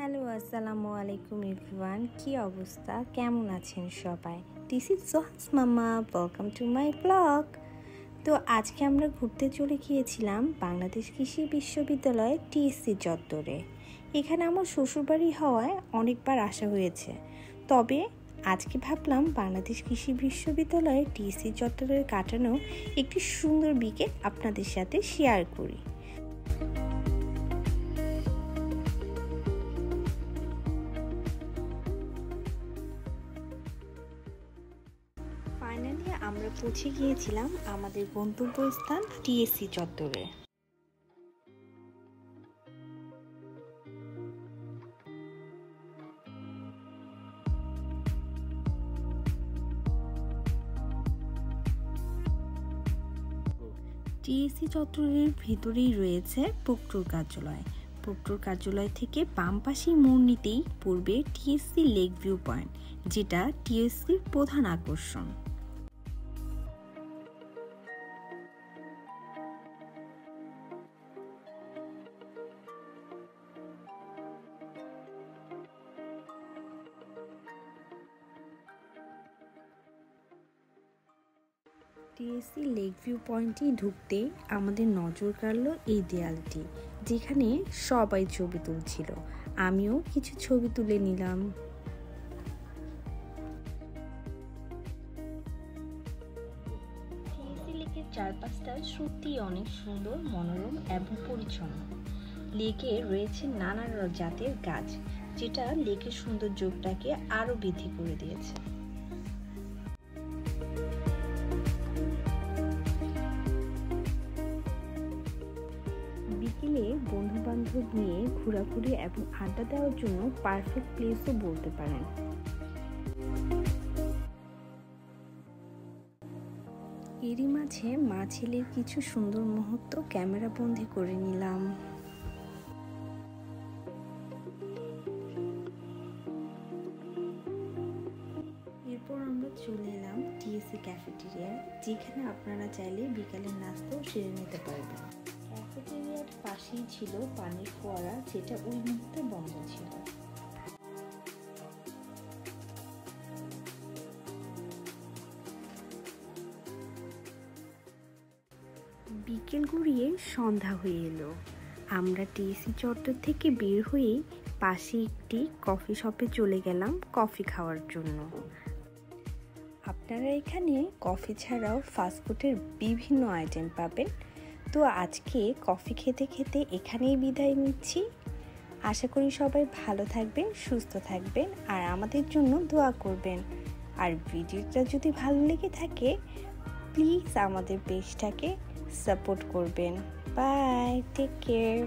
Hello, আসসালামু আলাইকুম everyone. কি অবস্থা, কেমন আছেন সবাই? দিস ইজ সোহাস মামা, ওয়েলকাম টু মাই ব্লগ। তো আজকে আমরা ঘুরতে চলে গিয়েছিলাম বাংলাদেশ কৃষি বিশ্ববিদ্যালয় টিএসসি চত্বরে। এখানে আমার শ্বশুরবাড়ি হওয়ায় অনেকবার আসা হয়েছে, তবে আজকে ভাবলাম বাংলাদেশ কৃষি বিশ্ববিদ্যালয়ে টিএসসি চত্বরে কাটানো একটি সুন্দর বিকেল আপনাদের সাথে শেয়ার করি। ফাইনালি আমরা পৌঁছে গিয়েছিলাম আমাদের গন্তব্যস্থান টিএসসি চত্বরে। টিএসসি চত্বরের ভিতরেই রয়েছে প্রক্টর কার্যালয়। প্রক্টর কার্যালয় থেকে বাম পাশে মোড় নিতেই পড়বে টিএসসি লেক ভিউ পয়েন্ট, যেটা টিএসসির প্রধান আকর্ষণ। টিএসসি লেক ভিউ পয়েন্টে ঢুকতে আমাদের নজর কাড়ল এই দেয়ালটি, যেখানে সবাই ছবি তুলছিল। আমিও কিছু ছবি তুলে নিলাম। টিএসসি লেকের চারপাশটা সত্যি অনেক সুন্দর, মনোরম এবং পরিচ্ছন্ন। লেকে রয়েছে নানা জাতের গাছ, যেটা লেকের সৌন্দর্যটাকে আরো বৃদ্ধি করে দিয়েছে। বিকেলে বন্ধু বান্ধব নিয়ে ঘোরাঘুরি এবং আড্ডা দেওয়ার জন্য পারফেক্ট প্লেসও বলতে পারেন। এরই মাঝে মা ছেলের কিছু সুন্দর মুহূর্ত ক্যামেরা বন্দি করে নিলাম। এরপর আমরা চলে এলাম টিএসসি ক্যাফেটেরিয়ায়, যেখানে আপনারা চাইলে বিকালের নাস্তাও সেরে নিতে পারবেন। ক্যাফেটেরিয়ার পাশেই ছিল পানির ফোয়ারা, যেটা ওই মুহূর্তে বন্ধ ছিল। বিকেল গড়িয়ে সন্ধ্যা হয়ে এলো। আমরা টিএসসি চত্বর থেকে বের হয়ে পাশে একটি কফি শপে চলে গেলাম কফি খাওয়ার জন্য। আপনারা এখানে কফি ছাড়াও ফাস্টফুডের বিভিন্ন আইটেম পাবেন। তো আজকে কফি খেতে খেতে এখানেই বিদায় নিচ্ছি। আশা করি সবাই ভালো থাকবেন, সুস্থ থাকবেন আর আমাদের জন্য দোয়া করবেন। আর ভিডিওটা যদি ভালো লেগে থাকে, প্লিজ আমাদের পেজটাকে সাপোর্ট করবেন। Bye, take care.